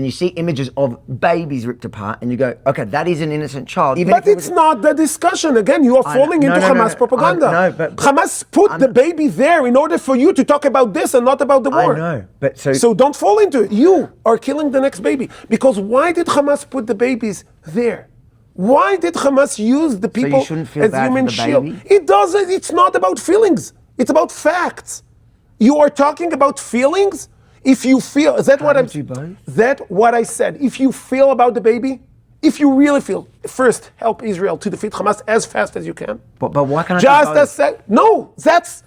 and you see images of babies ripped apart, and you go, okay, that is an innocent child. But it's not the discussion. Again, you are falling into Hamas propaganda. But Hamas put the baby there in order for you to talk about this and not about the war. I know, but so don't fall into it. You are killing the next baby. Because why did Hamas put the babies there? Why did Hamas use the people as human shield? It doesn't. It's not about feelings. It's about facts. You are talking about feelings. If you feel, is that what I said? If you feel about the baby, if you really feel, first help Israel to defeat Hamas as fast as you can. But why can't I just as said? No, that's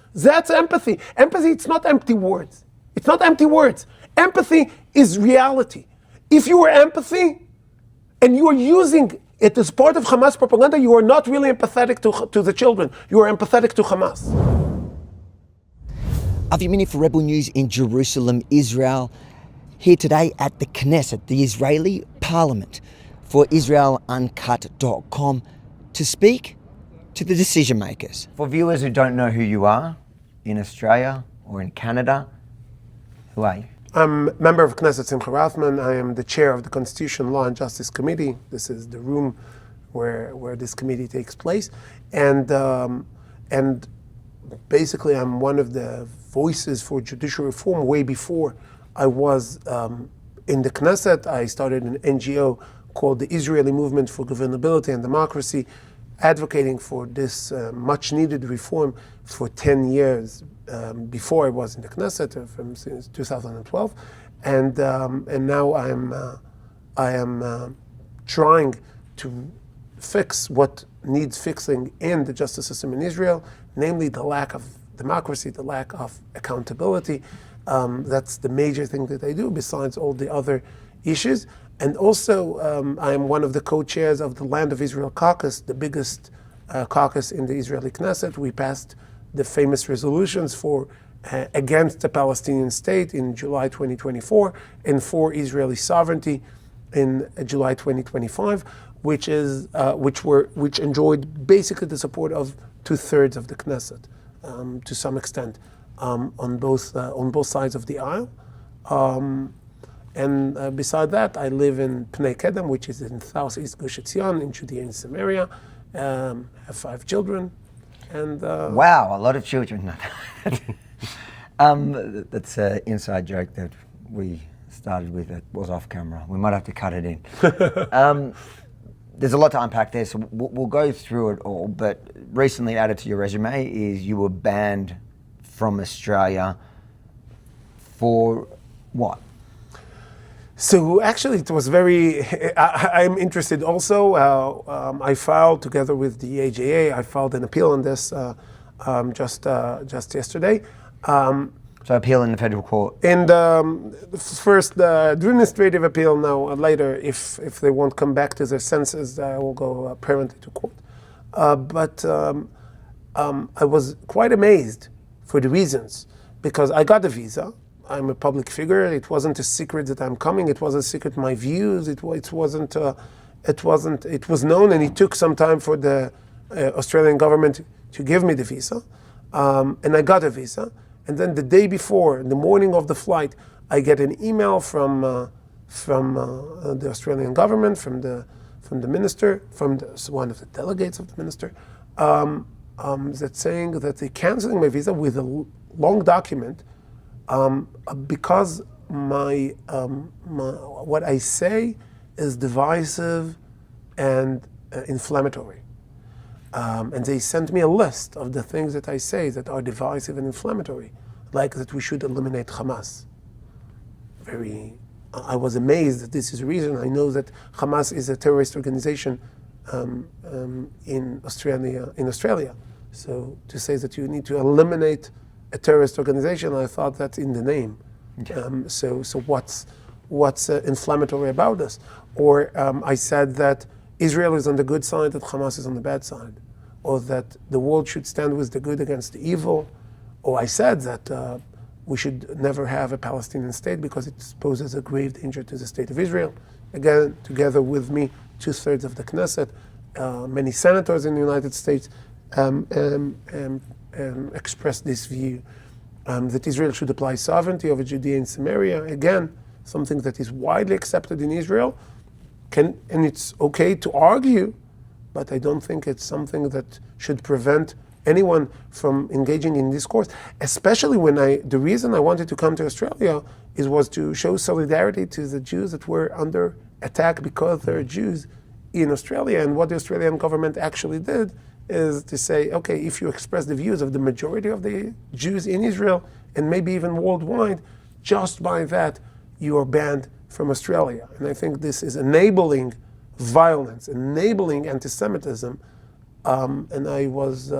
empathy. Empathy. It's not empty words. It's not empty words. Empathy is reality. If you are empathy, and you are using it as part of Hamas propaganda, you are not really empathetic to the children. You are empathetic to Hamas. Avi Yemini for Rebel News in Jerusalem, Israel. Here today at the Knesset, the Israeli Parliament, for IsraelUncut.com to speak to the decision makers. For viewers who don't know who you are in Australia or in Canada, who are you? I'm a member of Knesset Simcha Rothman. I am the chair of the Constitution, Law and Justice Committee. This is the room where this committee takes place. And basically I'm one of the voices for judicial reform. Way before I was in the Knesset, I started an NGO called the Israeli Movement for Governability and Democracy, advocating for this much needed reform for 10 years before I was in the Knesset, since 2012. And now I am trying to fix what needs fixing in the justice system in Israel, namely the lack of democracy, the lack of accountability. That's the major thing that I do, besides all the other issues. And also, I am one of the co-chairs of the Land of Israel Caucus, the biggest caucus in the Israeli Knesset. We passed the famous resolutions for against the Palestinian state in July 2024 and for Israeli sovereignty in July 2025, which enjoyed basically the support of 2/3 of the Knesset, to some extent, on both sides of the aisle. And beside that, I live in Pnei Kedem, which is in southeast Gush Etzion, in Judea and Samaria. Have 5 children, and wow, a lot of children. That's an inside joke that we started with. It was off camera. We might have to cut it in. There's a lot to unpack there, so we'll go through it all. But recently added to your resume is you were banned from Australia for what? So actually, it was very. I'm interested also. I filed together with the AJA. I filed an appeal on this just yesterday. So appeal in the federal court. And first, the administrative appeal. Now later, if they won't come back to their senses, I will go apparently to court. But I was quite amazed for the reasons, because I got the visa. I'm a public figure. It wasn't a secret that I'm coming. It wasn't a secret my views. It wasn't. It was known, and it took some time for the Australian government to give me the visa, and I got a visa. And then the day before, in the morning of the flight, I get an email from the Australian government, from the minister, one of the delegates of the minister, that saying that they're canceling my visa with a long document. Because what I say is divisive and inflammatory. And they sent me a list of the things that I say that are divisive and inflammatory, like that we should eliminate Hamas. I was amazed that this is a reason. I know that Hamas is a terrorist organization in Australia. So to say that you need to eliminate a terrorist organization, I thought that's in the name. So what's inflammatory about this? Or I said that Israel is on the good side, that Hamas is on the bad side, or that the world should stand with the good against the evil. Or I said that we should never have a Palestinian state because it poses a grave danger to the state of Israel. Again, together with me, 2/3 of the Knesset, many senators in the United States expressed this view, that Israel should apply sovereignty over Judea and Samaria. Again, something that is widely accepted in Israel, and it's okay to argue, but I don't think it's something that should prevent anyone from engaging in discourse, especially when the reason I wanted to come to Australia was to show solidarity to the Jews that were under attack because they're Jews in Australia. And what the Australian government actually did is to say, okay, if you express the views of the majority of the Jews in Israel and maybe even worldwide, just by that, you are banned from Australia. And I think this is enabling violence, enabling anti-Semitism, and I was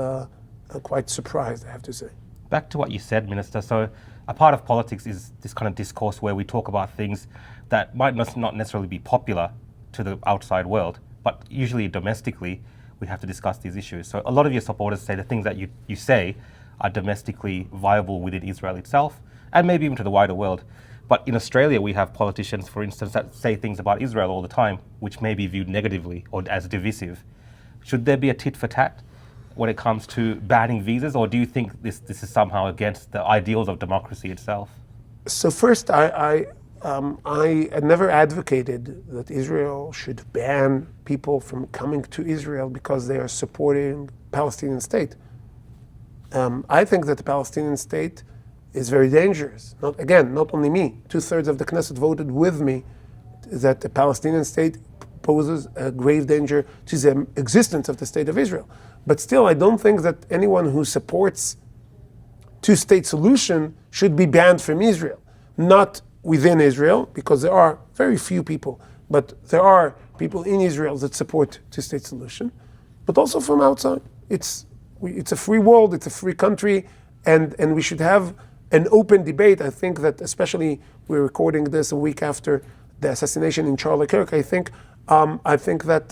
quite surprised, I have to say. Back to what you said, Minister. So a part of politics is this kind of discourse where we talk about things that might not necessarily be popular to the outside world, but usually domestically we have to discuss these issues. So a lot of your supporters say the things that you say are domestically viable within Israel itself, and maybe even to the wider world. But in Australia, we have politicians, for instance, that say things about Israel all the time, which may be viewed negatively or as divisive. Should there be a tit for tat when it comes to banning visas, or do you think this is somehow against the ideals of democracy itself? So first, I never advocated that Israel should ban people from coming to Israel because they are supporting Palestinian state. I think that the Palestinian state is very dangerous. Not only me. 2/3 of the Knesset voted with me that the Palestinian state poses a grave danger to the existence of the state of Israel. But still, I don't think that anyone who supports two-state solution should be banned from Israel. Not within Israel, because there are very few people, but there are people in Israel that support two-state solution, but also from outside. It's a free world, it's a free country, and we should have an open debate. I think that, especially we're recording this a week after the assassination in Charlie Kirk, I think that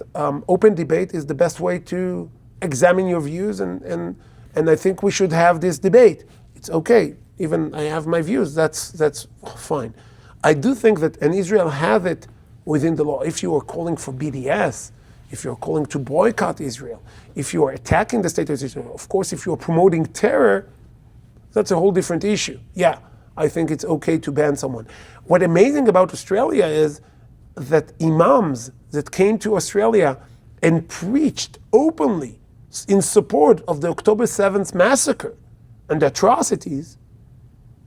open debate is the best way to examine your views, and I think we should have this debate. It's okay. Even I have my views. That's fine. I do think that, and Israel have it within the law. If you are calling for BDS, if you're calling to boycott Israel, if you are attacking the state of Israel, of course, if you are promoting terror, that's a whole different issue. Yeah, I think it's okay to ban someone. What's amazing about Australia is that imams that came to Australia and preached openly in support of the October 7th massacre and the atrocities,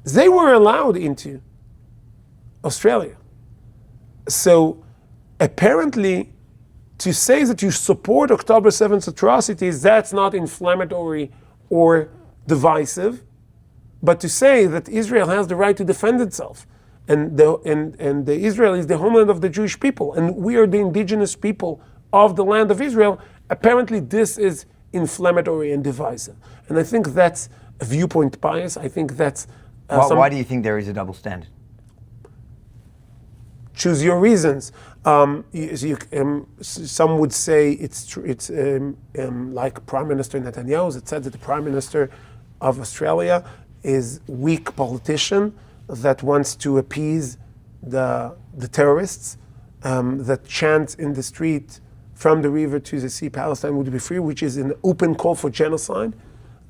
they were allowed into Australia. So apparently, to say that you support October 7th atrocities, that's not inflammatory or divisive. But to say that Israel has the right to defend itself, and Israel is the homeland of the Jewish people, and we are the indigenous people of the land of Israel, apparently this is inflammatory and divisive. And I think that's a viewpoint bias. I think that's... Why do you think there is a double standard? Choose your reasons. Some would say it's like Prime Minister Netanyahu that said that the Prime Minister of Australia is weak politician that wants to appease the terrorists, that chants in the street from the river to the sea, Palestine would be free, which is an open call for genocide.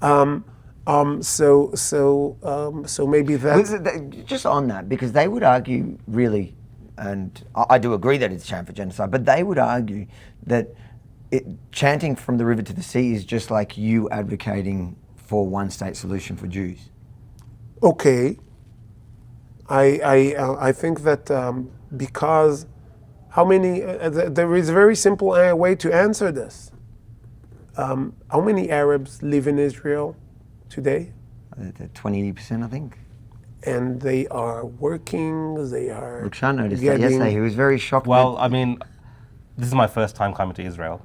So maybe that... Just on that, because they would argue really, and I do agree that it's a chant for genocide, but they would argue that chanting from the river to the sea is just like you advocating for one-state solution for Jews. Okay. I think that because how many... there is a very simple way to answer this. How many Arabs live in Israel today? 20%, I think. And they are working, they are... Rukshan noticed that yesterday. He was very shocked. Well, I mean, this is my first time coming to Israel.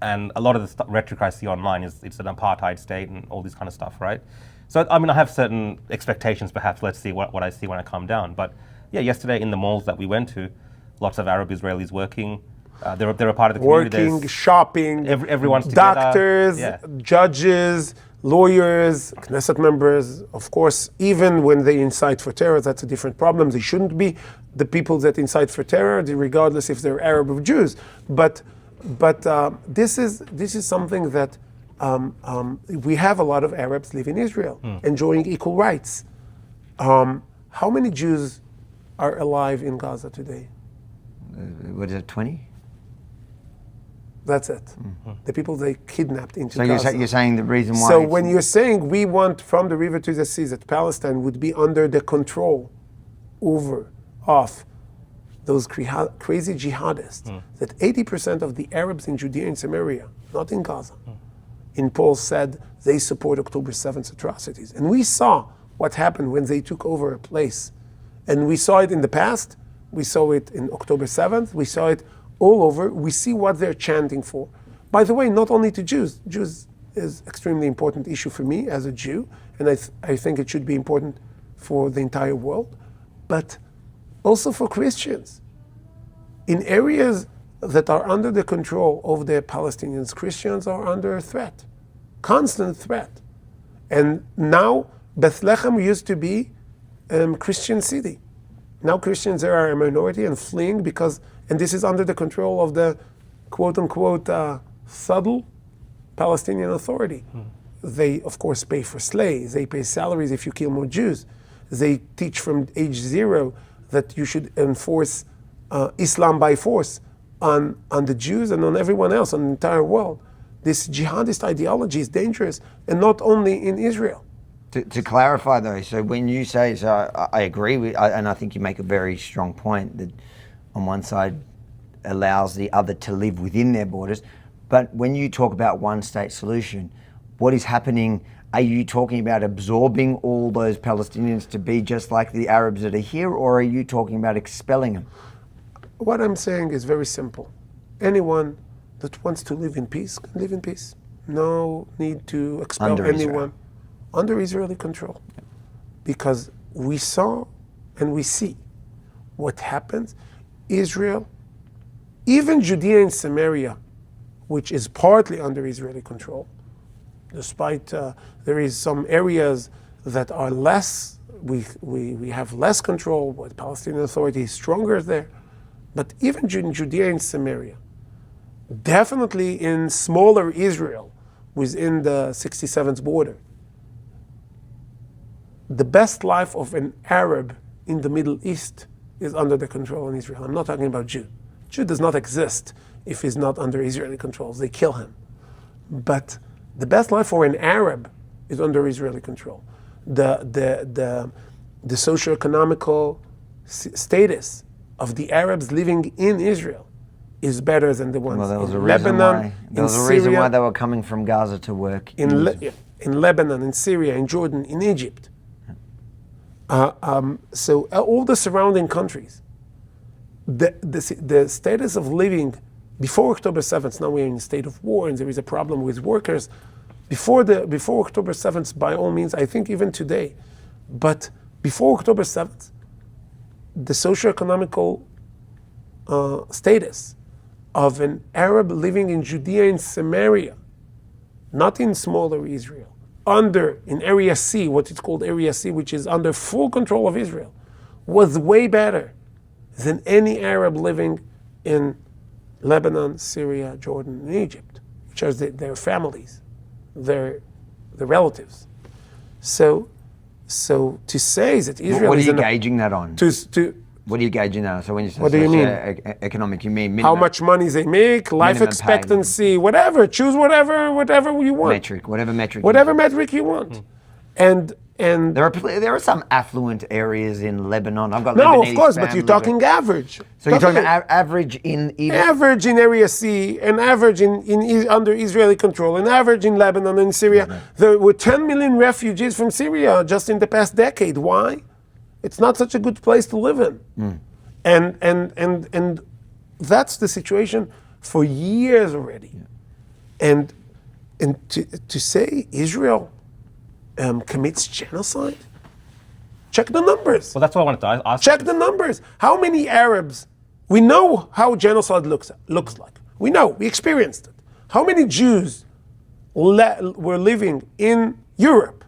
And a lot of the rhetoric I see online is it's an apartheid state and all this kind of stuff, right? So, I mean, I have certain expectations, perhaps. Let's see what I see when I come down. But yeah, yesterday in the malls that we went to, lots of Arab Israelis working. They're a part of the community. Working, shopping, everyone's together. Doctors, judges, lawyers, Knesset members. Of course, even when they incite for terror, that's a different problem. They shouldn't be the people that incite for terror, regardless if they're Arab or Jews. But this is something that we have a lot of Arabs live in Israel, enjoying equal rights. How many Jews are alive in Gaza today? What is it, 20? That's it. The people they kidnapped into So Gaza. you're saying the reason why... So when you're saying we want from the river to the sea that Palestine would be under the control of those crazy jihadists, that 80% of the Arabs in Judea and Samaria, not in Gaza, in polls said they support October 7th atrocities. And we saw what happened when they took over a place. And we saw it in the past, we saw it in October 7th, we saw it all over. We see what they're chanting for. By the way, not only to Jews. Jews is extremely important issue for me as a Jew, and I think it should be important for the entire world, but also for Christians. In areas that are under the control of the Palestinians, Christians are under threat, constant threat. And now Bethlehem used to be a Christian city. Now Christians there are a minority and fleeing because, and this is under the control of the quote-unquote subtle Palestinian Authority. They, of course, pay for slaves. They pay salaries if you kill more Jews. They teach from age 0 that you should enforce Islam by force on the Jews and on everyone else, on the entire world. This jihadist ideology is dangerous, and not only in Israel. To clarify though, so when you say, so I agree with, and I think you make a very strong point that on one side allows the other to live within their borders, but when you talk about one state solution, what is happening? Are you talking about absorbing all those Palestinians to be just like the Arabs that are here, or are you talking about expelling them? What I'm saying is very simple. Anyone that wants to live in peace can live in peace. No need to expel Under anyone. Israel. Under Israeli control. Because we saw and we see what happens. Israel, even Judea and Samaria, which is partly under Israeli control, despite there is some areas that are less, we have less control, but the Palestinian Authority is stronger there. But even in Judea and Samaria, definitely in smaller Israel, within the 67th border, the best life of an Arab in the Middle East is under the control of Israel. I'm not talking about Jew. Jew does not exist if he's not under Israeli control. They kill him. But the best life for an Arab is under Israeli control. The socio-economical status of the Arabs living in Israel is better than the ones in Lebanon, There was a reason why they were coming from Gaza to work in Lebanon, in Syria, in Jordan, in Egypt. So all the surrounding countries, the status of living before October 7th, now we're in a state of war and there is a problem with workers. Before October 7th, by all means, I think even today, but before October 7th, the socio-economical status of an Arab living in Judea and Samaria, not in smaller Israel, in Area C, what is called Area C, which is under full control of Israel, was way better than any Arab living in Lebanon, Syria, Jordan, and Egypt, which are their families, their relatives. So to say that Israel what are is you gauging that on? What are you gauging that on? So when you say what do you mean? Economic, you mean How much money they make, life expectancy, whatever. Choose whatever you want. Metric, whatever metric. Whatever metric you want. And there are some affluent areas in Lebanon. I've got no, Lebanese of course, but family, you're talking average. So you're talking average in even average in Area C, and average in under Israeli control, and average in Lebanon and Syria. Yeah. There were 10 million refugees from Syria just in the past decade. Why? It's not such a good place to live in, and that's the situation for years already. Yeah. And to say Israel commits genocide? Check the numbers. Well, that's what I wanted to ask. Check the numbers. How many Arabs? We know how genocide looks like. We know. We experienced it. How many Jews were living in Europe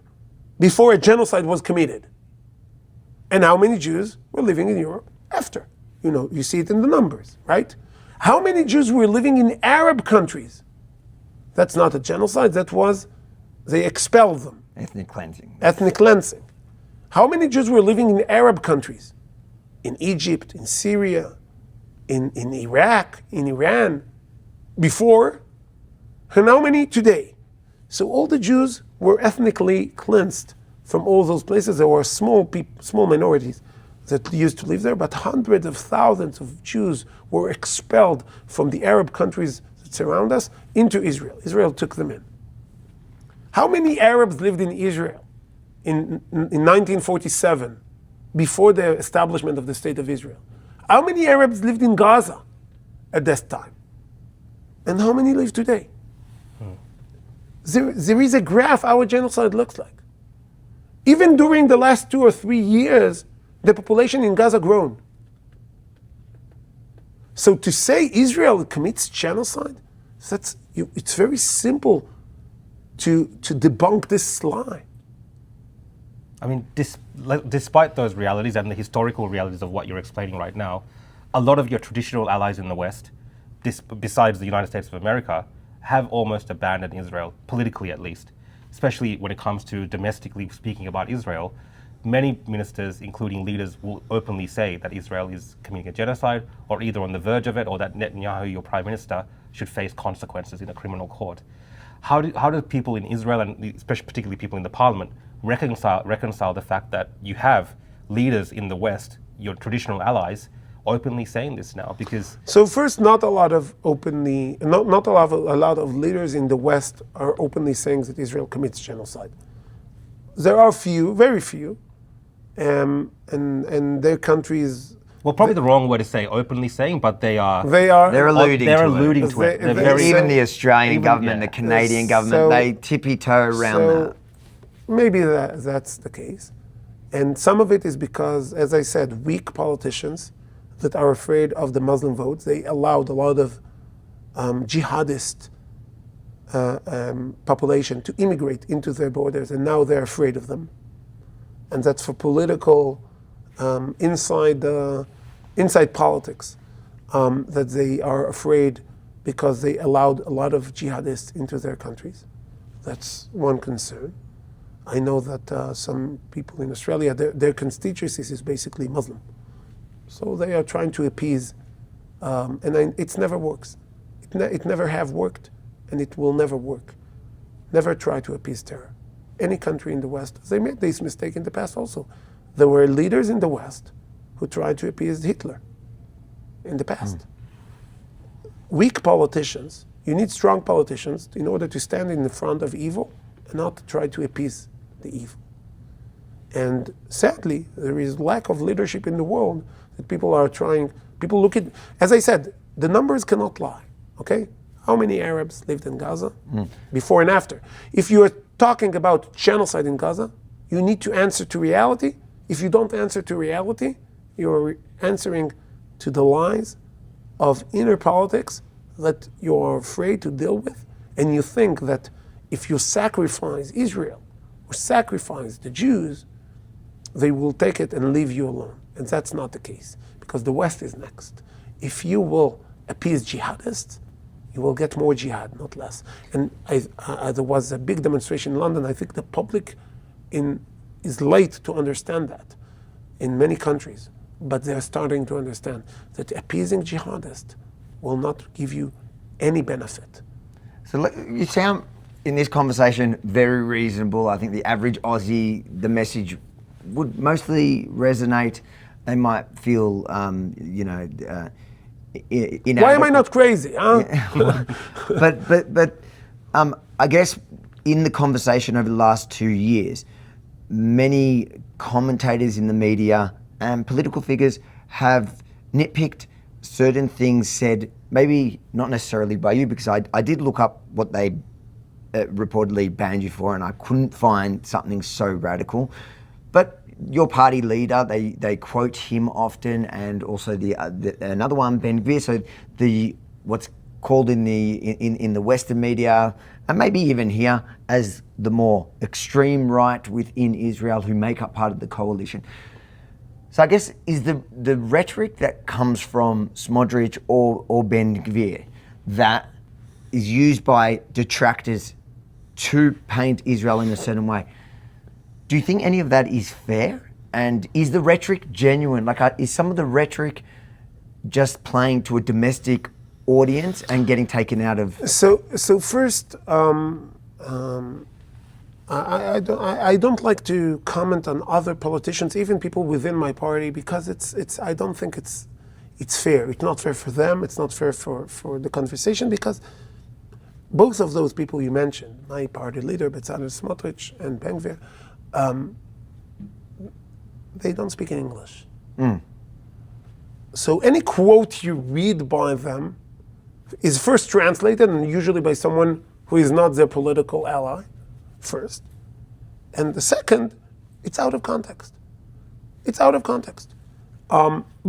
before a genocide was committed? And how many Jews were living in Europe after? You see it in the numbers, right? How many Jews were living in Arab countries? That's not a genocide. That was, they expelled them. ethnic cleansing. Ethnic cleansing. How many Jews were living in Arab countries? in Egypt, in Syria, in Iraq, in Iran, before, and how many today? So all the Jews were ethnically cleansed from all those places. There were small minorities that used to live there, but hundreds of thousands of Jews were expelled from the Arab countries that surround us into Israel. Israel took them in. How many Arabs lived in Israel in 1947, before the establishment of the State of Israel? How many Arabs lived in Gaza at that time? And how many live today? There is a graph how a genocide looks like. Even during the last 2 or 3 years, the population in Gaza grown. So to say Israel commits genocide, it's very simple to debunk this lie. I mean, despite those realities and the historical realities of what you're explaining right now, a lot of your traditional allies in the West, besides the United States of America, have almost abandoned Israel, politically at least, especially when it comes to domestically speaking about Israel. Many ministers, including leaders, will openly say that Israel is committing a genocide, or either on the verge of it, or that Netanyahu, your prime minister, should face consequences in a criminal court. How do people in Israel, and especially particularly people in the parliament, reconcile the fact that you have leaders in the West, your traditional allies, openly saying this now? Because so first, not a lot of leaders in the West are openly saying that Israel commits genocide. There are few, very few, and their countries. Well, probably the wrong word to say openly saying, but they're alluding to it. Even the Australian government, the Canadian government, they tippy-toe around that. Maybe that's the case. And some of it is because, as I said, weak politicians that are afraid of the Muslim votes, they allowed a lot of jihadist population to immigrate into their borders, and now they're afraid of them. And that's for political inside politics, that they are afraid because they allowed a lot of jihadists into their countries. That's one concern. I know that some people in Australia, their constituency is basically Muslim. So they are trying to appease, it never works. It never have worked, and it will never work. Never try to appease terror. Any country in the West, they made this mistake in the past also. There were leaders in the West who tried to appease Hitler in the past. Weak politicians, you need strong politicians in order to stand in the front of evil and not to try to appease the evil. And sadly, there is lack of leadership in the world that people look at, as I said, the numbers cannot lie, okay? How many Arabs lived in Gaza before and after? If you are talking about genocide in Gaza, you need to answer to reality. If you don't answer to reality, you're answering to the lies of inner politics that you are afraid to deal with, and you think that if you sacrifice Israel or sacrifice the Jews, they will take it and leave you alone. And that's not the case, because the West is next. If you will appease jihadists, you will get more jihad, not less. And there was a big demonstration in London. I think the public is late to understand that in many countries, but they're starting to understand that appeasing jihadists will not give you any benefit. So you sound, in this conversation, very reasonable. I think the average Aussie, the message would mostly resonate. They might feel, inadequate. Why am I not crazy? Huh? but I guess in the conversation over the last 2 years, many commentators in the media and political figures have nitpicked certain things said, maybe not necessarily by you, because I did look up what they reportedly banned you for, and I couldn't find something so radical. But your party leader, they quote him often, and also another one, Ben Gvir. So what's called in the Western media, and maybe even here, as the more extreme right within Israel who make up part of the coalition. So I guess is the rhetoric that comes from Smotrich or Ben Gvir that is used by detractors to paint Israel in a certain way. Do you think any of that is fair? And is the rhetoric genuine? Like, is some of the rhetoric just playing to a domestic audience and getting taken out of? So first, I don't like to comment on other politicians, even people within my party, because I don't think it's fair. It's not fair for them. It's not fair for the conversation, because both of those people you mentioned, my party leader Bezalel Smotrich and Ben Gvir, they don't speak in English. So any quote you read by them is first translated, and usually by someone who is not their political ally, first. And the second, it's out of context. It's out of context.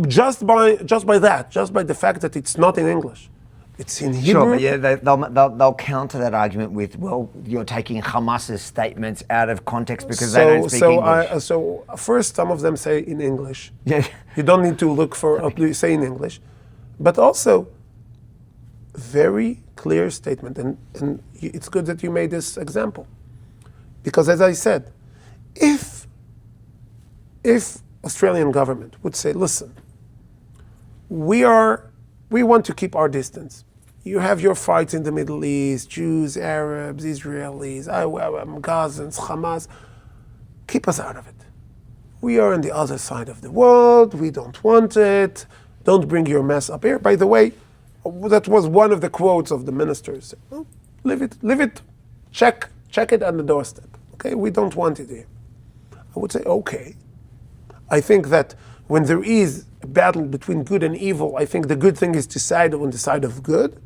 Just by the fact that it's not in English. It's in Hebrew. Sure, but yeah, they'll counter that argument with, well, you're taking Hamas's statements out of context because they don't speak English. So first, some of them say in English. Yeah. You don't need to look for say in English, but also very clear statement, and it's good that you made this example, because as I said, if Australian government would say, listen, we want to keep our distance. You have your fights in the Middle East, Jews, Arabs, Israelis, Gazans, Hamas. Keep us out of it. We are on the other side of the world. We don't want it. Don't bring your mess up here. By the way, that was one of the quotes of the ministers. Oh, leave it. Check it on the doorstep. Okay, we don't want it here. I would say, okay. I think that when there is a battle between good and evil, I think the good thing is to side on the side of good.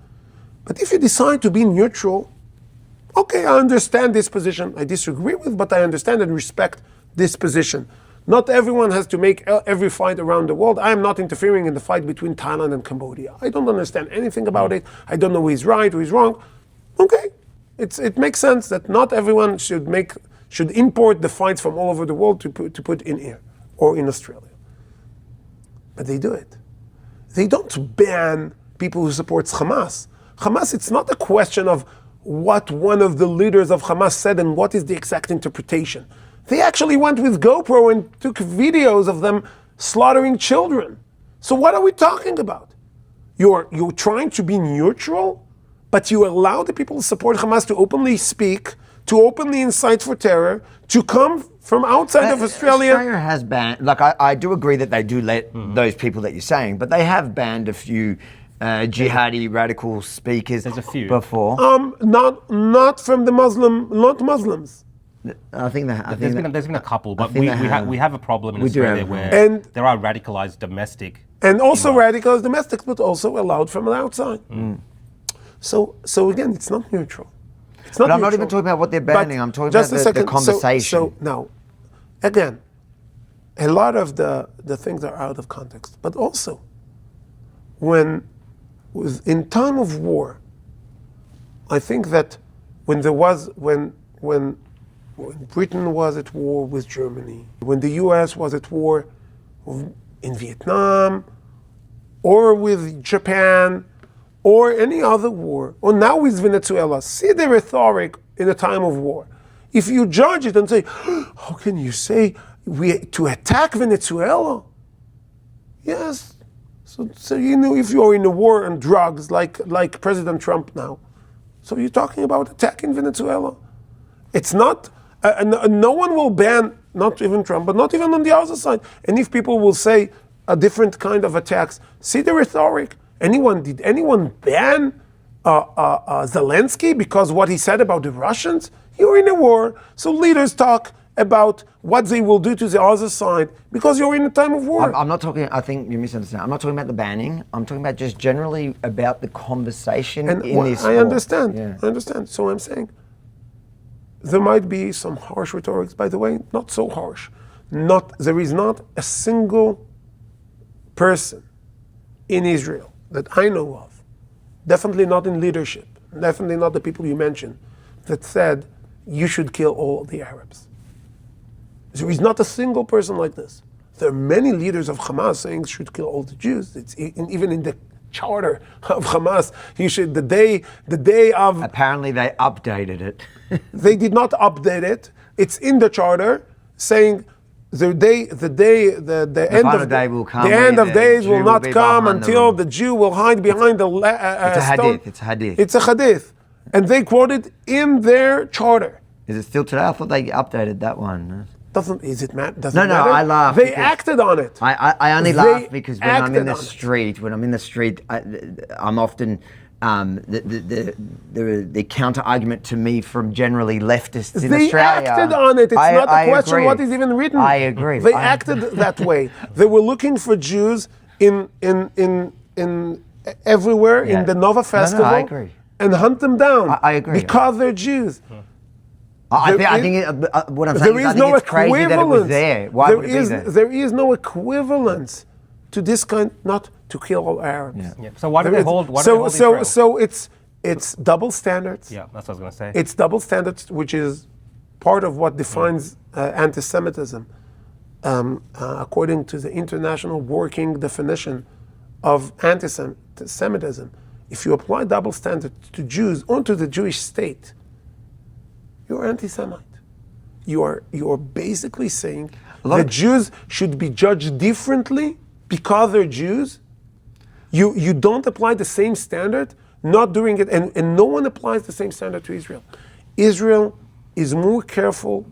But if you decide to be neutral, okay, I understand this position. I disagree with, but I understand and respect this position. Not everyone has to make every fight around the world. I am not interfering in the fight between Thailand and Cambodia. I don't understand anything about it. I don't know who is right, who is wrong. Okay, it makes sense that not everyone should import the fights from all over the world to put in here or in Australia. But they do it. They don't ban people who support Hamas. Hamas, it's not a question of what one of the leaders of Hamas said and what is the exact interpretation. They actually went with GoPro and took videos of them slaughtering children. So what are we talking about? You're trying to be neutral, but you allow the people who support Hamas to openly speak, to openly incite for terror, to come from outside of Australia. Australia has banned, like I do agree that they do let those people that you're saying, but they have banned a few jihadi radical speakers. There's a few before. Not from the not Muslims. I think there's been a couple, but we have a problem in Australia where there are radicalized domestic. And also radicalized domestics, but also allowed from the outside. So again, it's not neutral. But I'm not even talking about what they're banning. I'm talking about the conversation. So now, again, a lot of the things are out of context. But also, in time of war, I think that when Britain was at war with Germany, when the US was at war in Vietnam, or with Japan, or any other war, or now with Venezuela, see the rhetoric in a time of war. If you judge it and say, how can you say to attack Venezuela? Yes. So you know, if you're in a war on drugs, like President Trump now, so you're talking about attacking Venezuela. It's not, no one will ban, not even Trump, but not even on the other side. And if people will say a different kind of attacks, see the rhetoric. Did anyone ban Zelensky because what he said about the Russians? You're in a war, so leaders talk about what they will do to the other side because you're in a time of war. I'm not talking, I think you misunderstand. I'm not talking about the banning. I'm talking about just generally about the conversation in this war. I understand. Yeah. I understand. So I'm saying there might be some harsh rhetorics, by the way, not so harsh. There is not a single person in Israel that I know of, definitely not in leadership, definitely not the people you mentioned, that said you should kill all the Arabs. There is not a single person like this. There are many leaders of Hamas saying should kill all the Jews. It's even in the charter of Hamas. You should the day of. Apparently they updated it. They did not update it. It's in the charter saying the end final of day will come The where end of the days Jew will will not be come behind the until room. the Jew will hide behind the It's a stone. hadith. It's a hadith. It's a hadith, and they quote it in their charter. Is it still today? I thought they updated that one. Doesn't it matter? No, I laugh They because acted on it. I only They laugh because when I'm in acted the on it. street, I'm often the counter argument to me from generally leftists in They Australia. acted on it. It's not a question agree. what is even written. I agree. They acted that way. They were looking for Jews in everywhere Yeah. in the Nova Festival. I agree. And hunt them down. I agree. Because they're Jews. I think what I'm saying There is I is think no it's crazy that it was there. Why would it be there? There is no equivalence to this kind, not to kill all Arabs. Yeah. Yeah. So why do they hold? Why do they So hold Israel? it's double standards. Yeah, that's what I was going to say. It's double standards, which is part of what defines anti-Semitism, according to the international working definition of anti-Semitism. If you apply double standards to Jews onto the Jewish state, you're anti-Semite. You are basically saying that Jews should be judged differently because they're Jews. You don't apply the same standard, not doing it, and no one applies the same standard to Israel. Israel is more careful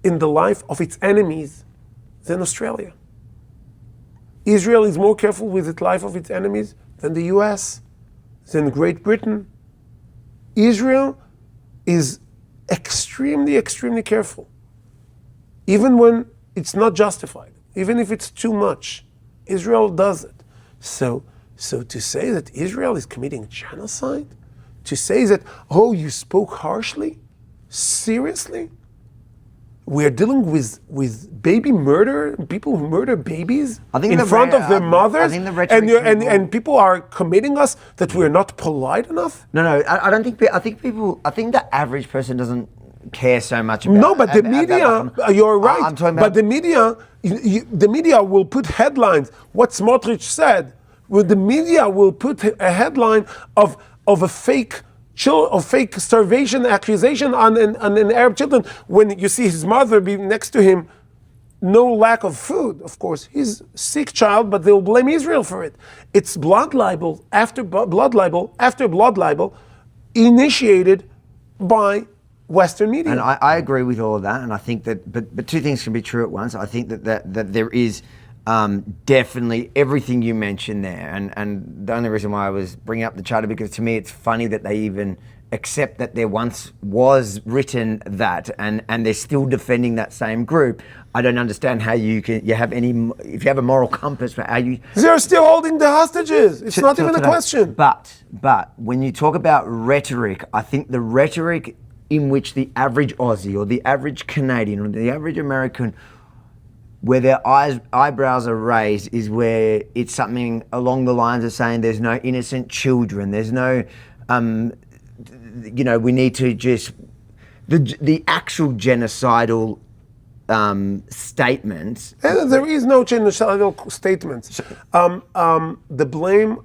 in the life of its enemies than Australia. Israel is more careful with the life of its enemies than the US, than Great Britain. Israel is extremely, extremely careful. Even when it's not justified, even if it's too much, Israel does it. So to say that Israel is committing genocide, to say that, oh, you spoke harshly, seriously? We're dealing with baby murder, people who murder babies in front of their mothers, and people are committing us that we're not polite enough? No, I don't think. I think the average person doesn't care so much about. No, but the media. You're right. I'm talking But about the media. The media will put headlines. What Smotrich said. Well, the media will put a headline of a fake starvation accusation on an Arab children when you see his mother be next to him. No lack of food, of course. He's a sick child, but they'll blame Israel for it. It's blood libel after blood libel after blood libel, initiated by Western media. And I agree with all of that, and I think that, but two things can be true at once. I think that there is definitely everything you mentioned there, and the only reason why I was bringing up the charter, because to me it's funny that they even accept that there once was written that, and they're still defending that same group. I don't understand how if you have a moral compass for how you... They're still holding the hostages. It's not even a question. But when you talk about rhetoric, I think the rhetoric in which the average Aussie or the average Canadian or the average American, where their eyebrows are raised, is where it's something along the lines of saying there's no innocent children, there's no, we need to just, the actual genocidal statements. There is no genocidal statements. The blame,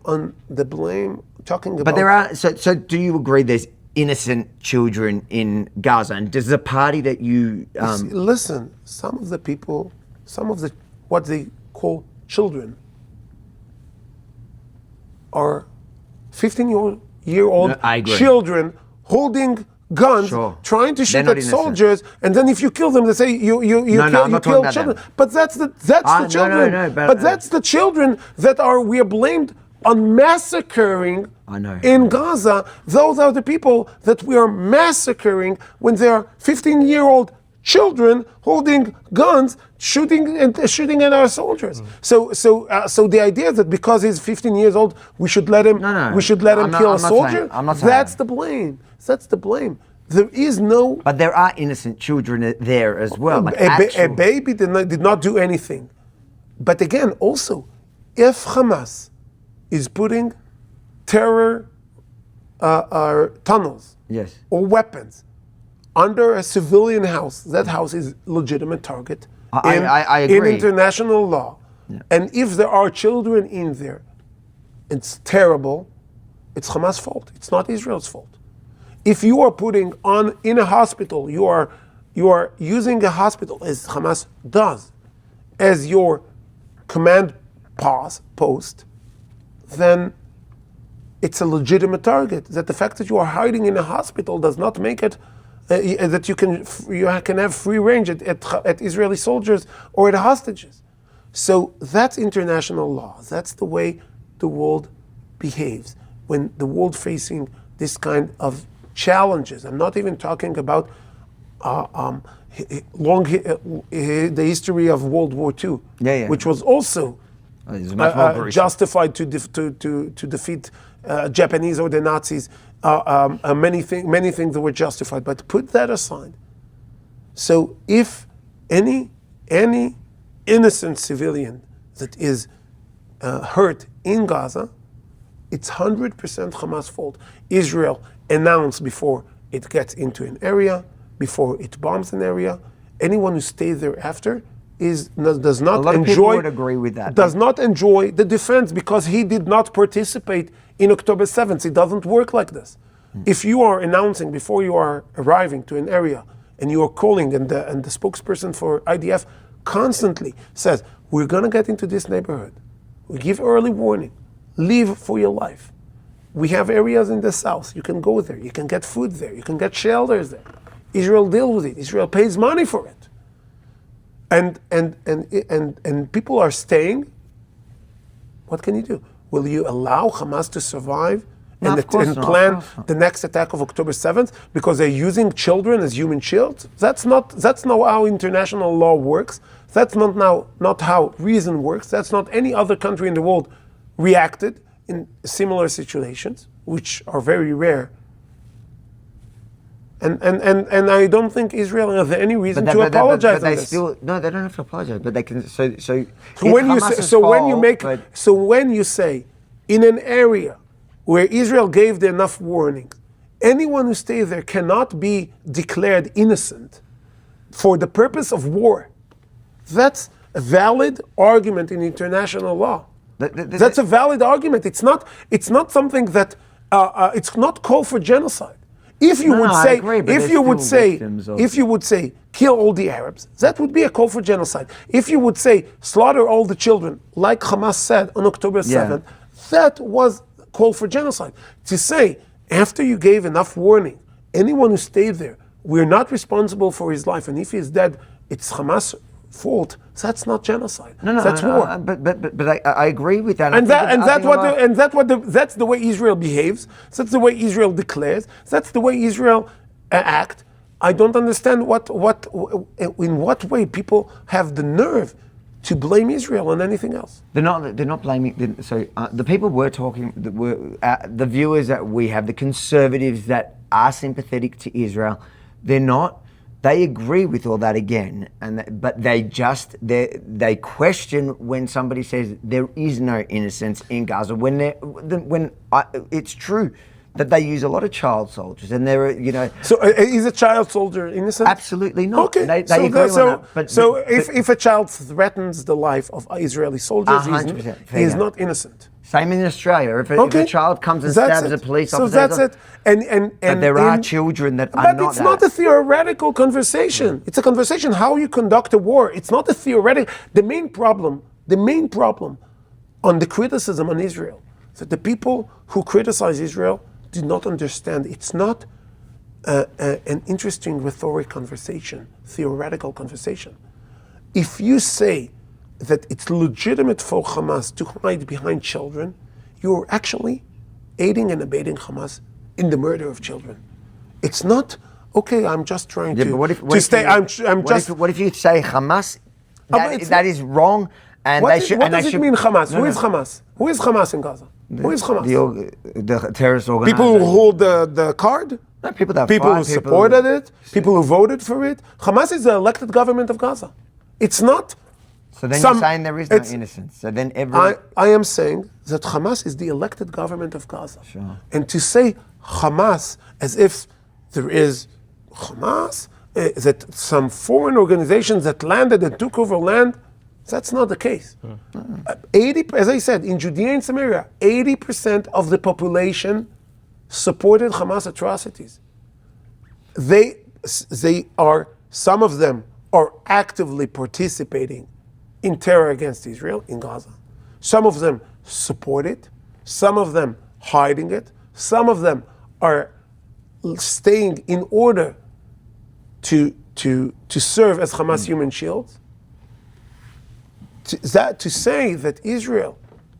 talking about... But there are, so do you agree there's innocent children in Gaza? And does the party that you... Listen, some of the what they call children are 15-year-old children holding guns, trying to shoot at soldiers, and then if you kill them, they say you kill children. But that's the children. But that's the children that we are blamed on massacring in Gaza. Those are the people that we are massacring when they are 15-year-old children holding guns, shooting at our soldiers. So the idea that because he's 15 years old, we should let him kill a soldier. That's the blame. That's the blame. There is no. But there are innocent children there as well. A baby did not do anything. But again, also, if Hamas is putting terror tunnels or weapons under a civilian house, that house is legitimate target I agree. in international law. Yeah. And if there are children in there, it's terrible. It's Hamas' fault. It's not Israel's fault. If you are putting in a hospital, you are using a hospital as Hamas does as your command post, then it's a legitimate target. That the fact that you are hiding in a hospital does not make it that you can have free range at Israeli soldiers or at hostages. So that's international law. That's the way the world behaves when the world facing this kind of challenges. I'm not even talking about the history of World War II, which was also justified to defeat Japanese or the Nazis. Many things that were justified, but put that aside. So if any innocent civilian that is hurt in Gaza, it's 100% Hamas' fault. Israel announced before it gets into an area, before it bombs an area. Anyone who stays there after does not enjoy. Would agree with that. Does not enjoy the defense because he did not participate in October 7th. It doesn't work like this. If you are announcing before you are arriving to an area and you are calling, and the spokesperson for IDF constantly says, we're going to get into this neighborhood. We give early warning. Leave for your life. We have areas in the south. You can go there. You can get food there. You can get shelters there. Israel deals with it. Israel pays money for it. And people are staying. What can you do? Will you allow Hamas to survive and plan the next attack of October 7th because they're using children as human shields? That's not how international law works. That's not how reason works. That's not any other country in the world reacted in similar situations, which are very rare. And I don't think Israel has any reason to apologize. But they still no, they don't have to apologize. But they can. So when you say in an area where Israel gave enough warning, anyone who stays there cannot be declared innocent for the purpose of war. That's a valid argument in international law. That's a valid argument. It's not something that it's not call for genocide. If you would say, kill all the Arabs, that would be a call for genocide. If you would say, slaughter all the children, like Hamas said on October 7th, that was a call for genocide. To say, after you gave enough warning, anyone who stayed there, we're not responsible for his life, and if he's dead, it's Hamas' fault. That's not genocide. That's war. But I agree with that. That's the way Israel behaves. That's the way Israel declares. That's the way Israel act. I don't understand in what way people have the nerve to blame Israel on anything else. They're not blaming. The people we're talking, the viewers that we have, the conservatives that are sympathetic to Israel, they're not. They agree with all that again, but they question when somebody says there is no innocence in Gaza. It's true that they use a lot of child soldiers, and So is a child soldier innocent? Absolutely not. Okay. They agree on that. If a child threatens the life of Israeli soldiers, he is not innocent. Same in Australia. If a child comes and stabs a police officer, so that's it. But there are children that are not. But it's not a theoretical conversation. It's a conversation how you conduct a war. It's not a theoretical. The main problem on the criticism on Israel is that the people who criticize Israel do not understand. It's not an interesting rhetoric conversation, theoretical conversation. If you say that it's legitimate for Hamas to hide behind children, you're actually aiding and abetting Hamas in the murder of children. It's not, okay, I'm just trying to What if you say Hamas? That is wrong, and what does it mean Hamas? Who is Hamas? Who is Hamas in Gaza? Who is Hamas? The terrorist organization. People who hold the card? No, people who supported it? People who voted for it? Hamas is the elected government of Gaza. It's not. So then you're saying there is no innocence. So then I am saying that Hamas is the elected government of Gaza. Sure. And to say Hamas as if there is Hamas, that some foreign organizations that landed and took over land, that's not the case. 80, as I said, in Judea and Samaria, 80% of the population supported Hamas atrocities. Some of them are actively participating in terror against Israel in Gaza. Some of them support it, some of them hiding it, some of them are staying in order to serve as Hamas human shields. To say that Israel,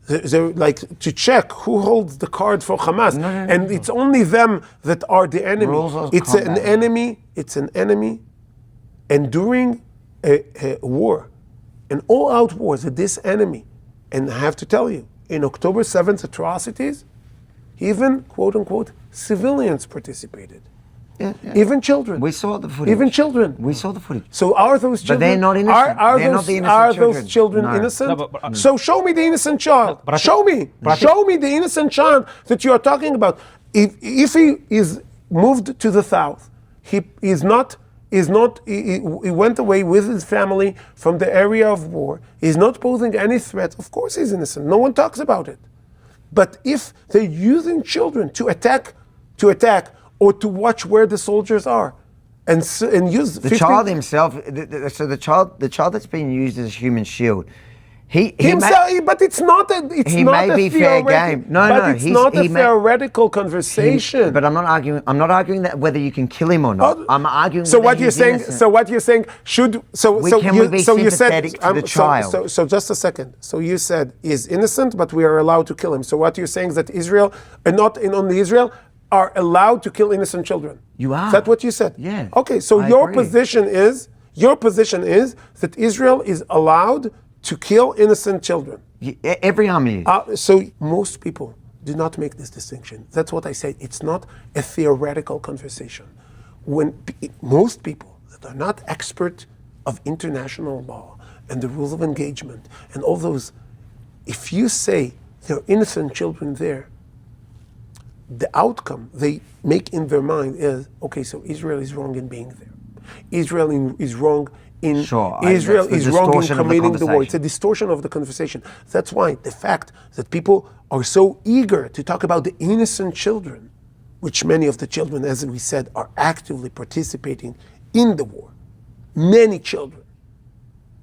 like to check who holds the card for Hamas, and it's only them that are the enemy. It's an enemy. It's an enemy, and during a war, an all-out war, that this enemy, and I have to tell you, in October 7th atrocities, even quote unquote civilians participated. Even children. We saw the footage. Even children. We saw the footage. So are those children? But they're not innocent. They're not the innocent are children. those children No. innocent? No, but So show me the innocent child. But I Show think- me. Show me the innocent child that you are talking about. If he is moved to the south, he went away with his family from the area of war. He's not posing any threat. Of course he's innocent. No one talks about it. But if they're using children to attack, or to watch where the soldiers are, and use The child himself. So the child that's being used as a human shield. He himself, but it's not a. It's he not may a be fair theoretic- game. No, but no, it's not a he may- theoretical conversation. But I'm not arguing. I'm not arguing that whether you can kill him or not. I'm arguing. So whether what you're he's saying? innocent. So what you're saying should? So Can we be you said. sympathetic to the child? So just a second. So you said he's innocent, but we are allowed to kill him. So what you're saying is that Israel, and not in only Israel, are allowed to kill innocent children. You are. Is that what you said? Yeah, Okay. So I your agree. position is that Israel is allowed to kill innocent children. Every army is. So most people do not make this distinction. That's what I say. It's not a theoretical conversation. When most people that are not expert of international law and the rules of engagement and all those, if you say there are innocent children there, the outcome they make in their mind is, okay, so Israel is wrong in being there. Israel is wrong in Israel that's the is wrong in distortion of the committing the war. It's a conversation. distortion of the conversation. That's why the fact that people are so eager to talk about the innocent children, which many of the children, as we said, are actively participating in the war. Many children,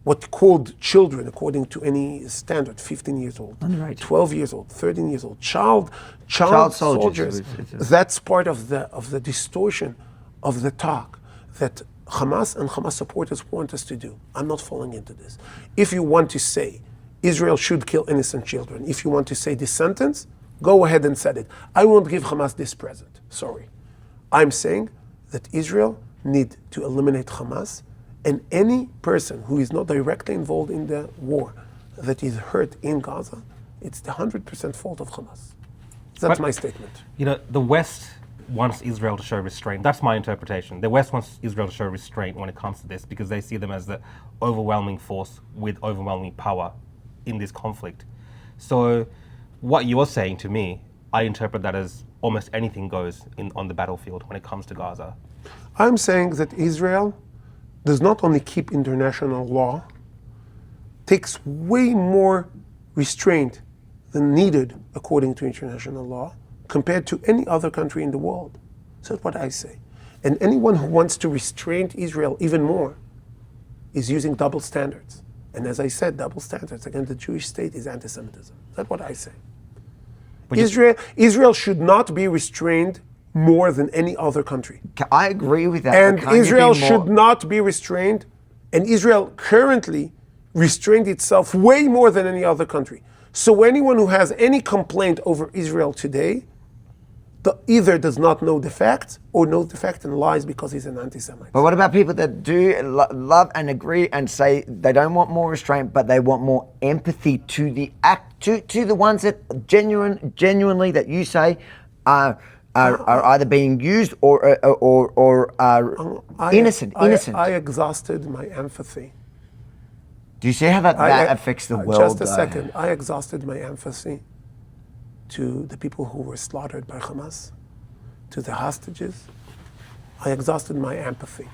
what called children according to any standard, 15 years old, Underage. 12 years old, 13 years old, child Child soldiers. soldiers. That's part of the distortion of the talk that Hamas and Hamas supporters want us to do. I'm not falling into this. If you want to say Israel should kill innocent children, if you want to say this sentence, go ahead and say it. I won't give Hamas this present. Sorry. I'm saying that Israel need to eliminate Hamas, and any person who is not directly involved in the war that is hurt in Gaza, it's the 100% fault of Hamas. That's But- my statement. You know, the West wants Israel to show restraint. That's my interpretation. The West wants Israel to show restraint when it comes to this because they see them as the overwhelming force with overwhelming power in this conflict. So what you're saying to me, I interpret that as almost anything goes on the battlefield when it comes to Gaza. I'm saying that Israel does not only keep international law, takes way more restraint than needed according to international law compared to any other country in the world. So that's what I say. And anyone who wants to restrain Israel even more is using double standards. And as I said, double standards against the Jewish state is anti-Semitism. That's what I say. But you- Israel should not be restrained more than any other country. I agree with that. And but can't you be Israel more- should not be restrained. And Israel currently restrained itself way more than any other country. So anyone who has any complaint over Israel today either does not know the facts or knows the fact and lies because he's an anti-Semite. But what about people that do love and agree and say they don't want more restraint, but they want more empathy to the act, to the ones that genuinely that you say are either being used or are innocent. I exhausted my empathy. Do you see how that affects the world? Just a though? second. I exhausted my empathy to the people who were slaughtered by Hamas, to the hostages. I exhausted my empathy.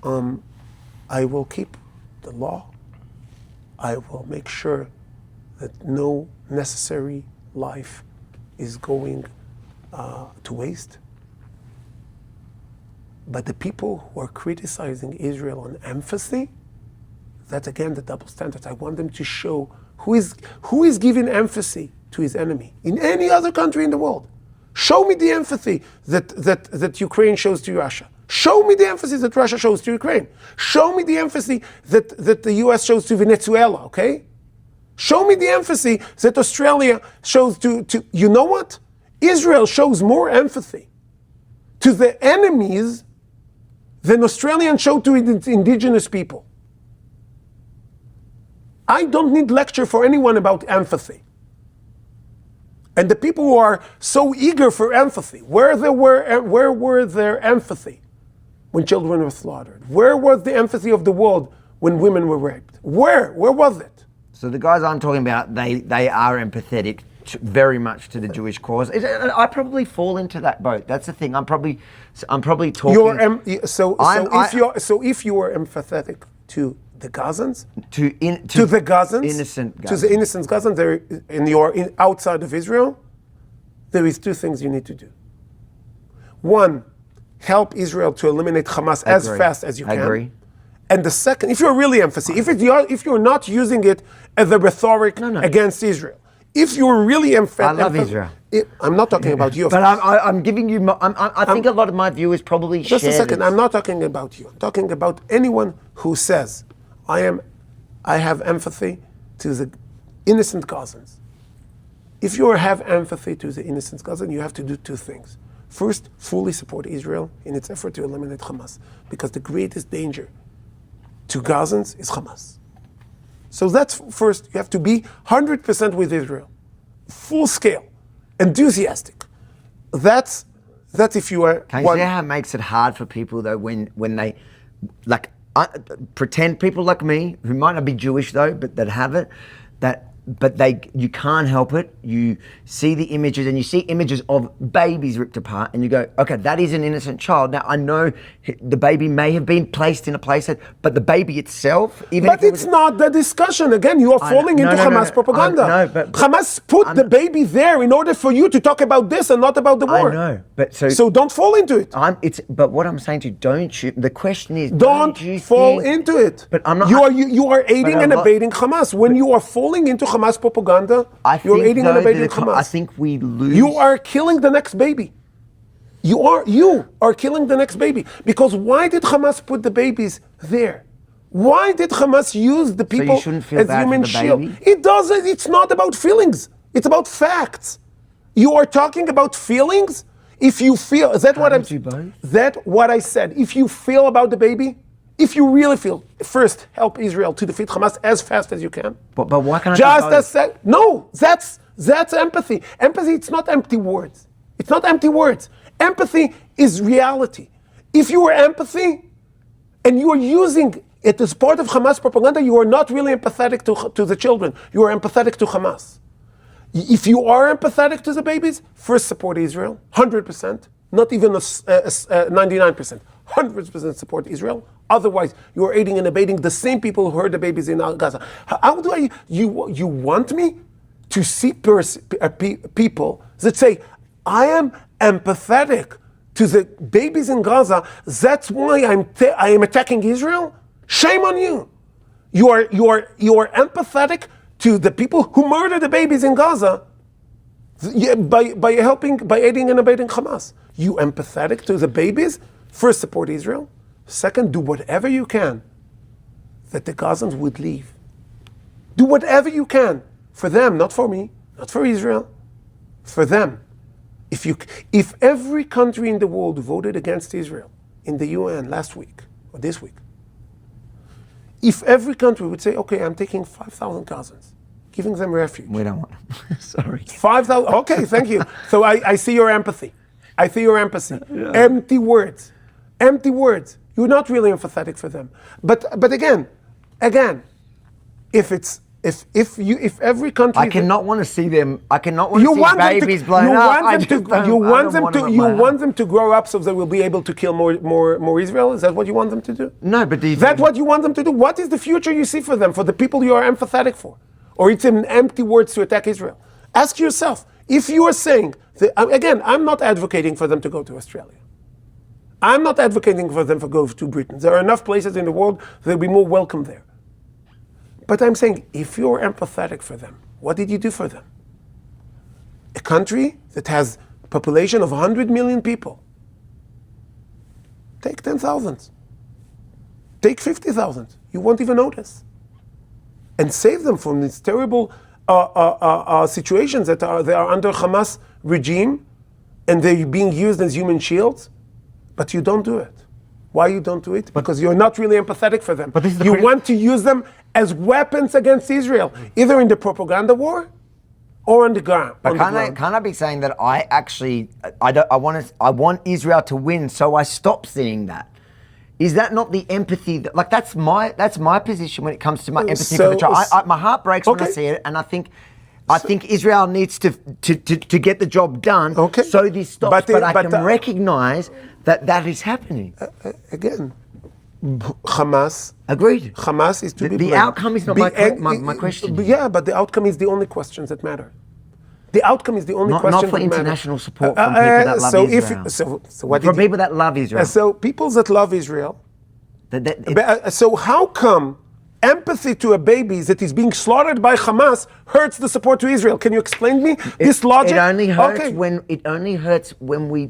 I will keep the law. I will make sure that no necessary life is going to waste. But the people who are criticizing Israel on empathy, That's again the double standards. I want them to show who is giving emphasis to his enemy in any other country in the world. Show me the empathy that Ukraine shows to Russia. Show me the emphasis that Russia shows to Ukraine. Show me the emphasis that the US shows to Venezuela, okay? Show me the empathy that Australia shows to you know what? Israel shows more empathy to the enemies than Australians show to indigenous people. I don't need lecture for anyone about empathy. And the people who are so eager for empathy, where were their empathy when children were slaughtered? Where was the empathy of the world when women were raped? Where was it? So the guys I'm talking about, they are empathetic very much to the Jewish cause. I probably fall into that boat. That's the thing. I'm probably talking. If you are empathetic to the Gazans, to the Gazans, innocent Gazans. To the innocent Gazans, outside of Israel, there is two things you need to do. One, help Israel to eliminate Hamas as fast as you can. Agree. And the second, if you're really emphasis, if you're not using it as a rhetoric against Israel, if you're really emphatic, I love Israel. I'm not talking about you. But I'm giving you. I think a lot of my viewers probably just share a second. this. I'm not talking about you. I'm talking about anyone who says, I have empathy to the innocent Gazans. If you have empathy to the innocent Gazans, you have to do two things. First, fully support Israel in its effort to eliminate Hamas, because the greatest danger to Gazans is Hamas. So that's first, you have to be 100% with Israel, full scale, enthusiastic. That's if you are. Can you see how it makes it hard for people though when they pretend, people like me who might not be Jewish though, but that have it, you can't help it. You see the images and you see images of babies ripped apart and you go, okay, that is an innocent child. Now I know the baby may have been placed in a place but the baby itself, even but it's not the discussion. Again, you are falling into Hamas propaganda. But Hamas put the baby there in order for you to talk about this and not about the war. I know, but so don't fall into it. But what I'm saying to you, don't you? The question is, don't you fall into it. But I'm not. You are aiding and abetting Hamas. When you are falling into Hamas propaganda, you're aiding and abetting Hamas. I think we lose. You are killing the next baby. You are killing the next baby. Because why did Hamas put the babies there? Why did Hamas use the people as human shield? It doesn't. It's not about feelings. It's about facts. You are talking about feelings. If you feel, is that what I'm saying? That what I said. If you feel about the baby, if you really feel, first help Israel to defeat Hamas as fast as you can. But why can't No, that's empathy. Empathy, it's not empty words. It's not empty words. Empathy is reality. If you are empathy and you are using it as part of Hamas propaganda, you are not really empathetic to the children. You are empathetic to Hamas. If you are empathetic to the babies, first support Israel, 100%, not even 99%. 100% support Israel. Otherwise, you are aiding and abetting the same people who hurt the babies in Gaza. How do you want me to see people that say, I am empathetic to the babies in Gaza, that's why I am attacking Israel? Shame on you. You are empathetic to the people who murder the babies in Gaza by aiding and abetting Hamas. You empathetic to the babies? First, support Israel. Second, do whatever you can that the Gazans would leave. Do whatever you can for them, not for me, not for Israel, for them. If every country in the world voted against Israel in the UN last week or this week, if every country would say, okay, I'm taking 5,000 Gazans, giving them refuge. We don't want them. Sorry. 5,000, okay, thank you. So I see your empathy. I see your empathy. Yeah. Empty words. Empty words. You're not really empathetic for them. But again, if every country, I cannot want to see them. I cannot want to see babies blown up. You want them to grow up so they will be able to kill more Israel. Is that what you want them to do? No, but that's what you want them to do. What is the future you see for them, for the people you are empathetic for, or it's an empty words to attack Israel? Ask yourself if you are saying that, again. I'm not advocating for them to go to Australia. I'm not advocating for them to go to Britain. There are enough places in the world that will be more welcome there. But I'm saying, if you're empathetic for them, what did you do for them? A country that has a population of 100 million people. Take 10,000. Take 50,000. You won't even notice. And save them from these terrible situations that they are under Hamas regime and they're being used as human shields, but you don't do it. Why you don't do it? Because you're not really empathetic for them. But this is you want to use them as weapons against Israel, either in the propaganda war or on the ground. But can't I be saying that I want Israel to win, so I stop seeing that? Is that not the empathy that's my position when it comes to my empathy for the child? My heart breaks when I see it, and I think Israel needs to get the job done so this stops. But I can recognise that is happening. Again, Hamas. Agreed. Hamas is to be the blamed. outcome is not my question. Yeah, but the outcome is the only questions that matter. The outcome is the only question that matters. Not for international support from people that love Israel. From people that love Israel. So people that love Israel. So how come empathy to a baby that is being slaughtered by Hamas hurts the support to Israel? Can you explain me this logic? It only hurts when we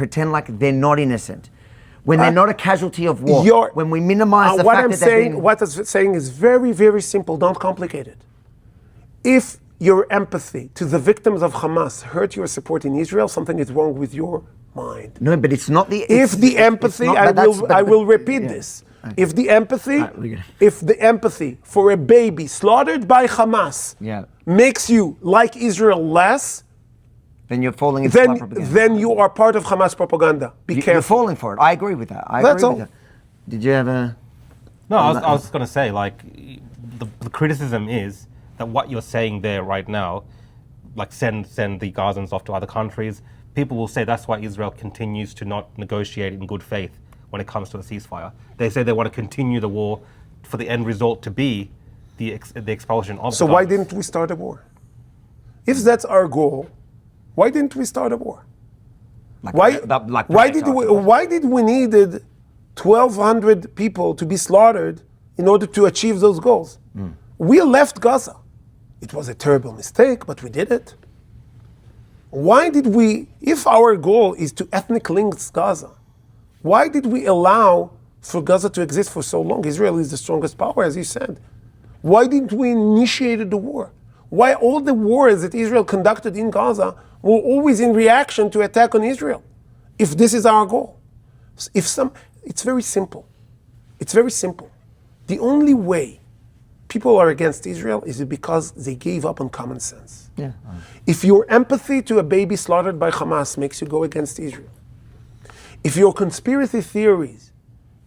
pretend like they're not innocent. When they're not a casualty of war. When we minimize the fact that they're being... What I'm saying is very, very simple. Don't complicate it. If your empathy to the victims of Hamas hurt your support in Israel, something is wrong with your mind. No, but it's not the... If the empathy, I will repeat this. Okay. If the empathy for a baby slaughtered by Hamas makes you like Israel less, then you're falling into propaganda. Then you are part of Hamas propaganda. Be careful. You're falling for it. I agree with that. That's all. That. Did you have a... No, I was just going to say, the criticism is that what you're saying there right now, send the Gazans off to other countries, people will say that's why Israel continues to not negotiate in good faith when it comes to a ceasefire. They say they want to continue the war for the end result to be the expulsion of So why didn't we start a war? If that's our goal, why didn't we start a war? Why did we needed 1,200 people to be slaughtered in order to achieve those goals? We left Gaza. It was a terrible mistake, but we did it. Why did we, if our goal is to ethnic cleanse Gaza, why did we allow for Gaza to exist for so long? Israel is the strongest power, as you said. Why didn't we initiate the war? Why all the wars that Israel conducted in Gaza were always in reaction to attack on Israel? If this is our goal. It's very simple. It's very simple. The only way people are against Israel is because they gave up on common sense. Yeah. If your empathy to a baby slaughtered by Hamas makes you go against Israel, if your conspiracy theories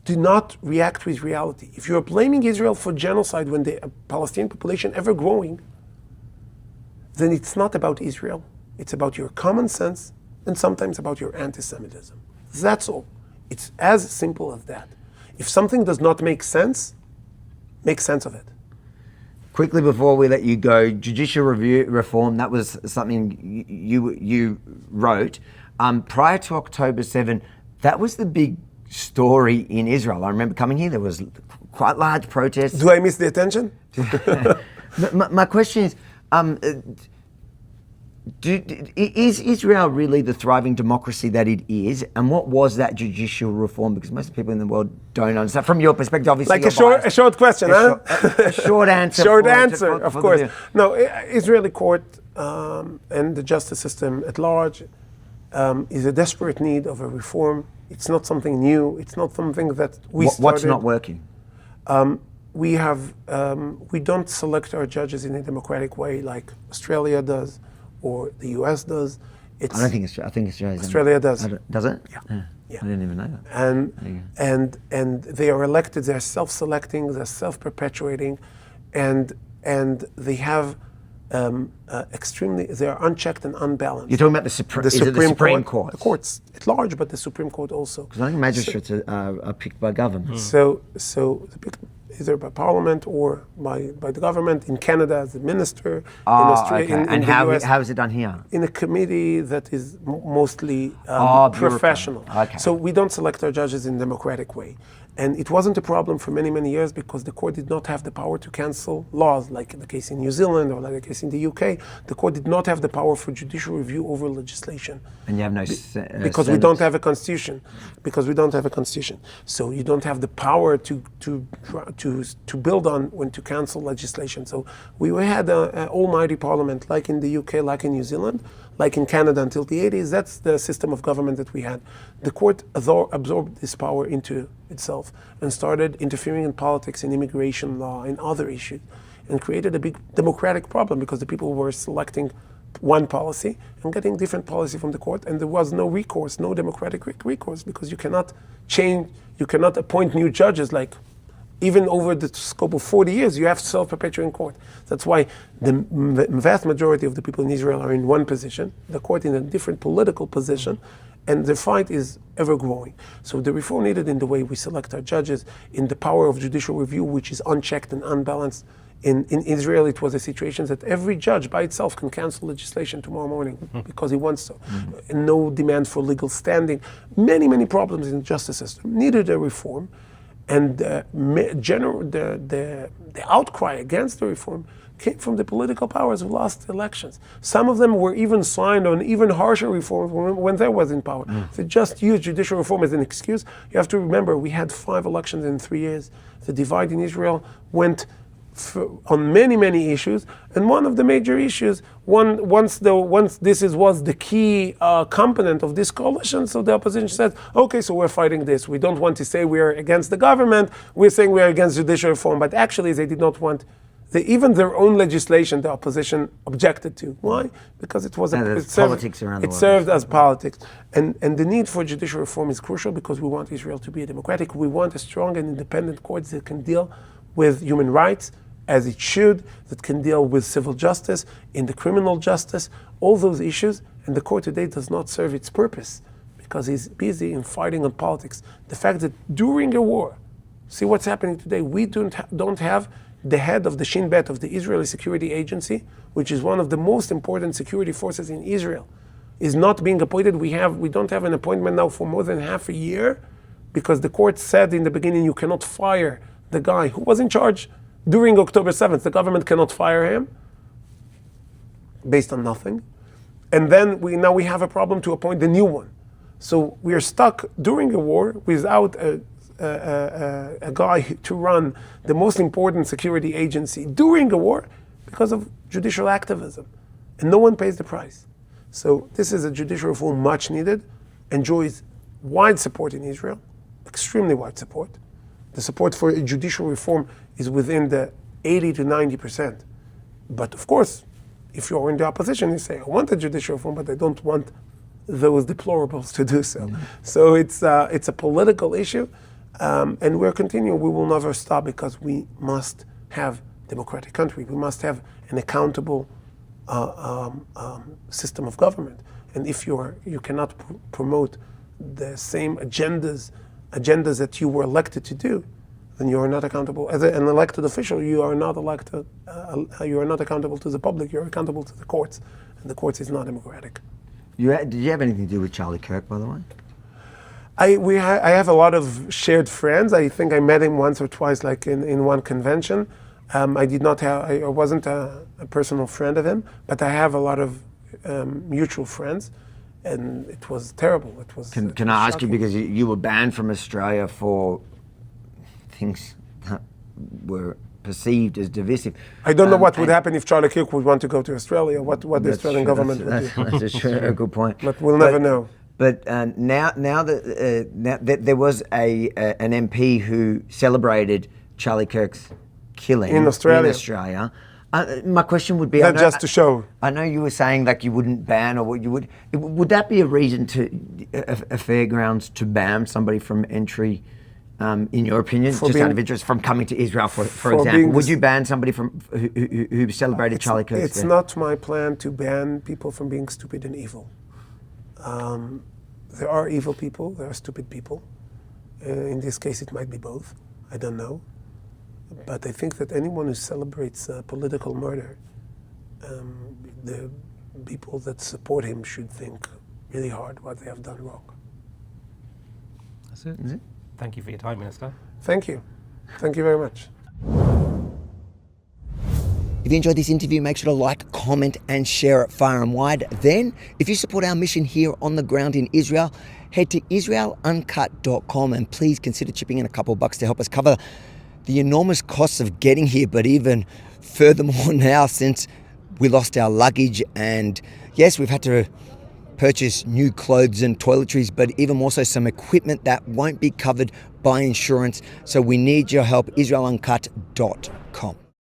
do not react with reality, if you're blaming Israel for genocide when the Palestinian population ever growing, then it's not about Israel. It's about your common sense and sometimes about your anti-Semitism. That's all. It's as simple as that. If something does not make sense, make sense of it. Quickly before we let you go, judicial review reform, that was something you wrote. Prior to October 7, that was the big story in Israel. I remember coming here, there was quite large protests. Do I miss the attention? My question is, is Israel really the thriving democracy that it is? And what was that judicial reform? Because most people in the world don't understand. From your perspective, obviously, like a short question, a short answer. Short answer, of course. No, Israeli court and the justice system at large is a desperate need of a reform. It's not something new. It's not something that we started. What's not working? We don't select our judges in a democratic way like Australia does or the US does. I don't think Australia does. Does it? Yeah. I didn't even know that. And they are elected. They're self-selecting. They're self-perpetuating, and they have they are unchecked and unbalanced. You're talking about the Supreme Court. The courts at large, but the Supreme Court also. Because I think magistrates are picked by government. So either by Parliament or by the government. In Canada, as a minister. In Australia, and how is it done here? In a committee that is mostly professional. Okay. So we don't select our judges in a democratic way. And it wasn't a problem for many, many years because the court did not have the power to cancel laws, like the case in New Zealand or like the case in the UK. The court did not have the power for judicial review over legislation. And you have no because we don't have a constitution. Because we don't have a constitution. So you don't have the power to build on when to cancel legislation. So we had an almighty parliament, like in the UK, like in New Zealand, like in Canada until the 80s. That's the system of government that we had. The court absorbed this power into itself and started interfering in politics, in immigration law, in other issues, and created a big democratic problem because the people were selecting one policy and getting different policy from the court, and there was no recourse, no democratic recourse, because you cannot change, you cannot appoint new judges, like even over the scope of 40 years, you have self-perpetuating court. That's why the vast majority of the people in Israel are in one position, the court in a different political position, and the fight is ever growing. So the reform needed in the way we select our judges, in the power of judicial review, which is unchecked and unbalanced. In Israel, it was a situation that every judge by itself can cancel legislation tomorrow morning because he wants to. No demand for legal standing. Many, many problems in the justice system needed a reform. And the outcry against the reform came from the political powers who lost elections. Some of them were even signed on even harsher reforms when they was in power. They just used judicial reform as an excuse. You have to remember, we had 5 elections in 3 years. The divide in Israel went on many, many issues, and one of the major issues, once this was the key component of this coalition, so the opposition said, okay, so we're fighting this. We don't want to say we're against the government, we're saying we're against judicial reform, but actually they did not want, even their own legislation, the opposition objected to. Why? Because it was politics around the it world. served as politics. And the need for judicial reform is crucial because we want Israel to be a democratic. We want a strong and independent court that can deal with human rights, as it should, that can deal with civil justice, in the criminal justice, all those issues, and the court today does not serve its purpose because it's busy in fighting on politics. The fact that during a war, see what's happening today, we don't have the head of the Shin Bet of the Israeli Security Agency, which is one of the most important security forces in Israel, is not being appointed. We don't have an appointment now for more than half a year because the court said in the beginning you cannot fire the guy who was in charge during October 7th. The government cannot fire him based on nothing. And then we have a problem to appoint the new one. So we are stuck during a war without a guy to run the most important security agency during a war because of judicial activism. And no one pays the price. So this is a judicial reform much needed, enjoys wide support in Israel, extremely wide support. The support for a judicial reform is within the 80 to 90%. But of course, if you're in the opposition, you say, I want a judicial reform, but I don't want those deplorables to do so. So it's a political issue, and we're continuing. We will never stop because we must have a democratic country. We must have an accountable system of government. And if you cannot promote the same agendas that you were elected to do, then you are not accountable. As an elected official, you are not elected. You are not accountable to the public. You are accountable to the courts, and the courts is not democratic. Did you have anything to do with Charlie Kirk, by the way? I have a lot of shared friends. I think I met him once or twice, like in one convention. I wasn't a personal friend of him, but I have a lot of mutual friends. And it was terrible. Can I ask you, because you were banned from Australia for things that were perceived as divisive. I don't know what would happen if Charlie Kirk would want to go to Australia, what the Australian government would do. That's a good point. But we'll never know. But now that there was an MP who celebrated Charlie Kirk's killing in Australia. My question would be, just to show. I know you were saying like you wouldn't ban, or what you would that be a reason a fair grounds to ban somebody from entry, in your opinion, out of interest, from coming to Israel, for example? Would you ban somebody who celebrated Charlie Kirk's death? It's not my plan to ban people from being stupid and evil. There are evil people, there are stupid people. In this case, it might be both. I don't know. But I think that anyone who celebrates political murder, the people that support him should think really hard what they have done wrong. That's it. Is it? Thank you for your time, Minister. Thank you. Thank you very much. If you enjoyed this interview, make sure to like, comment and share it far and wide. Then, if you support our mission here on the ground in Israel, head to israeluncut.com and please consider chipping in a couple of bucks to help us cover the enormous costs of getting here, but even furthermore now since we lost our luggage. And yes, we've had to purchase new clothes and toiletries, but even more so some equipment that won't be covered by insurance. So we need your help, israeluncut.com.